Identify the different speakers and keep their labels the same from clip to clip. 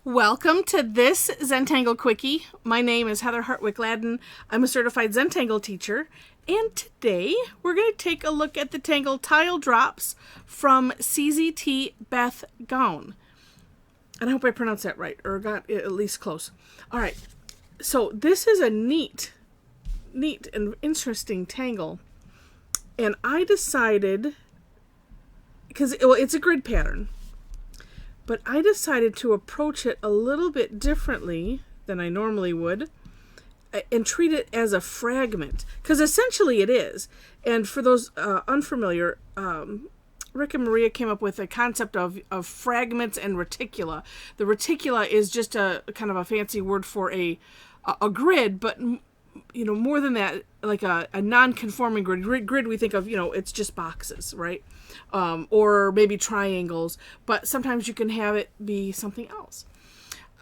Speaker 1: Welcome to this Zentangle Quickie. My name is Heather Hartwick Gladden. I'm a certified Zentangle teacher, and today we're going to take a look at the Tangle tile drops from CZT Beth Gaughan. And I hope I pronounced that right, or got it at least close. All right, so this is a neat and interesting tangle, and I decided, because it's a grid pattern, but I decided to approach it a little bit differently than I normally would and treat it as a fragment, because essentially it is. And for those unfamiliar, Rick and Maria came up with a concept of fragments and reticula. The reticula is just a kind of a fancy word for a grid, but more than that, like a non-conforming grid we think of, it's just boxes, right? Or maybe triangles, but sometimes you can have it be something else.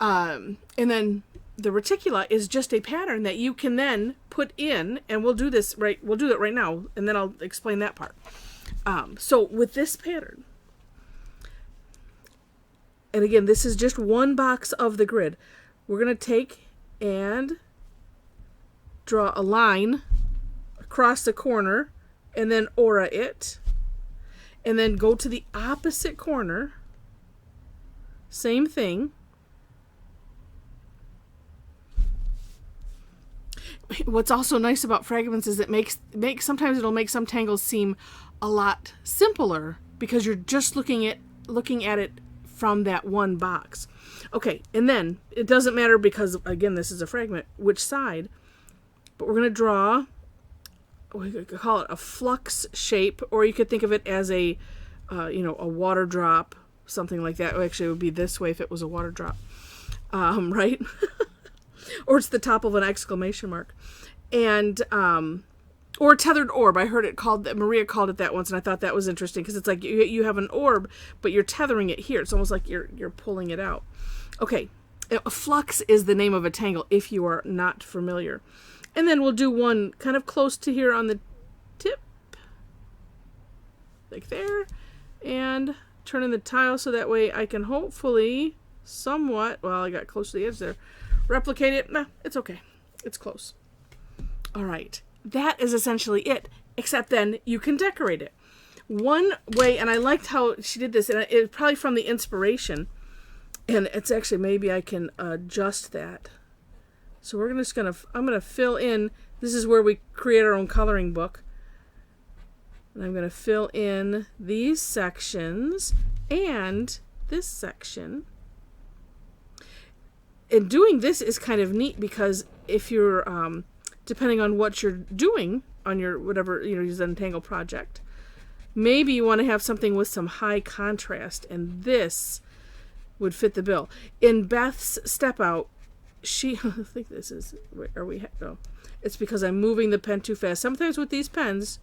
Speaker 1: And then the reticula is just a pattern that you can then put in, and we'll do it right now, and then I'll explain that part. So with this pattern, and again, this is just one box of the grid, we're going to take and draw a line across the corner and then aura it, and then go to the opposite corner, same thing. What's also nice about fragments is it sometimes it'll make some tangles seem a lot simpler because you're just looking at it from that one box. Okay, and then it doesn't matter because again this is a fragment which side, but we're going to draw, we could call it a flux shape, or you could think of it as a water drop, something like that. Actually, it would be this way if it was a water drop, right? Or it's the top of an exclamation mark, and or tethered orb. I heard it called that. Maria called it that once, and I thought that was interesting because it's like you have an orb, but you're tethering it here. It's almost like you're pulling it out. Okay, a flux is the name of a tangle if you are not familiar. And then we'll do one kind of close to here on the tip, like there, and turn in the tile so that way I can hopefully somewhat, well, I got close to the edge there, replicate it. Nah, it's okay. It's close. All right. That is essentially it, except then you can decorate it. One way, and I liked how she did this, and it's probably from the inspiration, and it's actually, maybe I can adjust that. So I'm going to fill in, this is where we create our own coloring book. And I'm going to fill in these sections and this section. And doing this is kind of neat because if you're, depending on what you're doing on your whatever, your Zentangle project, maybe you want to have something with some high contrast, and this would fit the bill. In Beth's step out, I think this is, no, it's because I'm moving the pen too fast. Sometimes with these pens,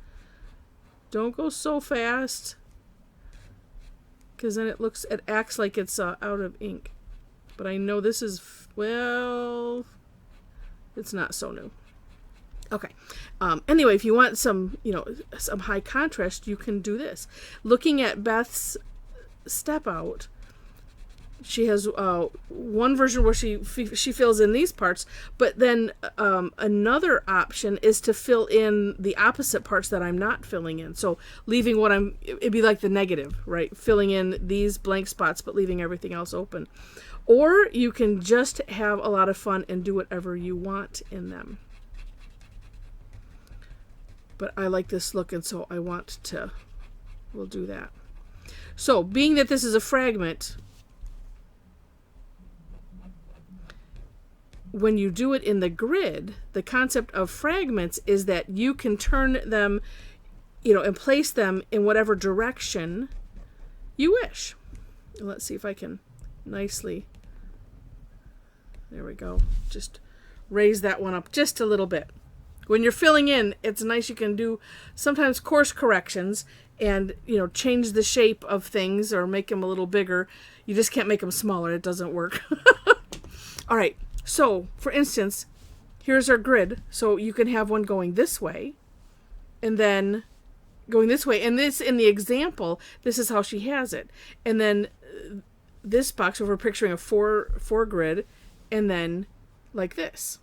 Speaker 1: don't go so fast, because then it acts like it's out of ink. But I know this is, well, it's not so new. Okay. Anyway, if you want some high contrast, you can do this. Looking at Beth's step out, she has one version where she fills in these parts, but then another option is to fill in the opposite parts that I'm not filling in. So leaving it'd be like the negative, right? Filling in these blank spots, but leaving everything else open. Or you can just have a lot of fun and do whatever you want in them. But I like this look, and so we'll do that. So being that this is a fragment, when you do it in the grid, the concept of fragments is that you can turn them, and place them in whatever direction you wish. Let's see if I can nicely, there we go, just raise that one up just a little bit. When you're filling in, it's nice, you can do sometimes course corrections and, change the shape of things or make them a little bigger. You just can't make them smaller. It doesn't work. All right. So, for instance, here's our grid. So you can have one going this way and then going this way. And this, in the example, this is how she has it. And then this box over, picturing a four grid, and then like this.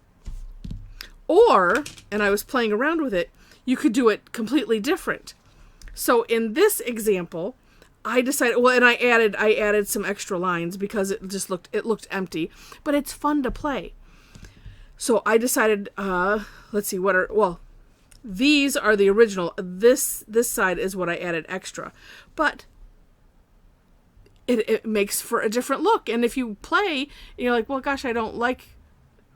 Speaker 1: Or, and I was playing around with it, you could do it completely different. So in this example, I decided, well, and I added some extra lines because it just looked empty, but it's fun to play. So I decided, let's see, these are the original. This side is what I added extra, but it makes for a different look. And if you play, you're like, well, gosh, I don't like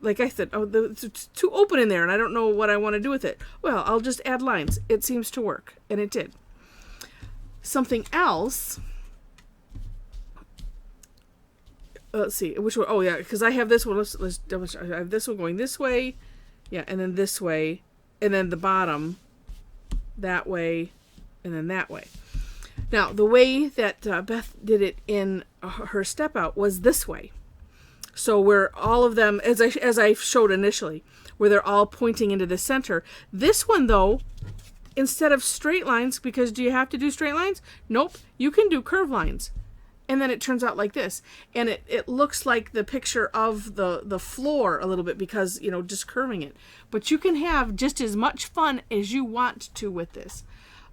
Speaker 1: I said, it's too open in there, and I don't know what I want to do with it. Well, I'll just add lines. It seems to work, and it did. Something else. Let's see, which one? Oh yeah, because I have this one. Let's double check. I have this one going this way, yeah, and then this way, and then the bottom that way, and then that way. Now, the way that Beth did it in her step out was this way. So where all of them, as I showed initially, where they're all pointing into the center. This one, though, instead of straight lines, because do you have to do straight lines? Nope, you can do curved lines. And then it turns out like this. And it looks like the picture of the floor a little bit because, just curving it. But you can have just as much fun as you want to with this.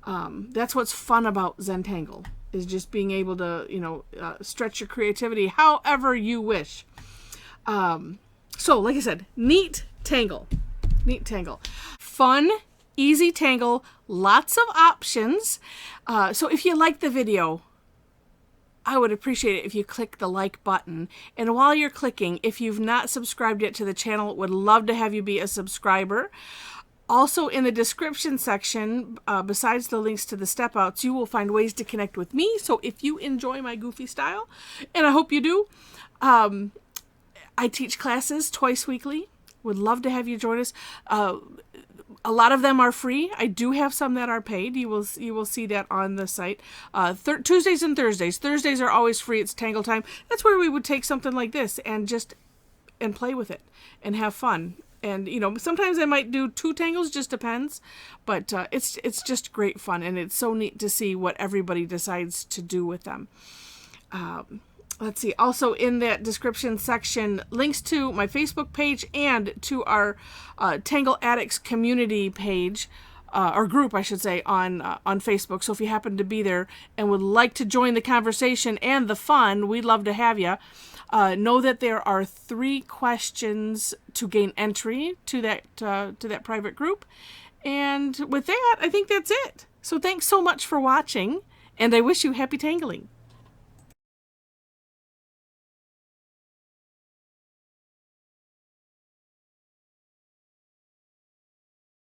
Speaker 1: That's what's fun about Zentangle, is just being able to, stretch your creativity however you wish. So, like I said, neat tangle. Fun, easy tangle, lots of options. So if you like the video, I would appreciate it if you click the like button. And while you're clicking, if you've not subscribed yet to the channel, would love to have you be a subscriber. Also, in the description section, besides the links to the step outs, you will find ways to connect with me. So if you enjoy my goofy style, and I hope you do, I teach classes twice weekly. Would love to have you join us. A lot of them are free. I do have some that are paid. You will see that on the site. Tuesdays and Thursdays. Thursdays are always free. It's Tangle time. That's where we would take something like this and play with it and have fun. And sometimes I might do 2 tangles, just depends. But it's just great fun, and it's so neat to see what everybody decides to do with them. Let's see. Also in that description section, links to my Facebook page and to our Tangle Addicts community page, or group, I should say, on Facebook. So if you happen to be there and would like to join the conversation and the fun, we'd love to have you. Know that there are 3 questions to gain entry to that private group. And with that, I think that's it. So thanks so much for watching, and I wish you happy tangling.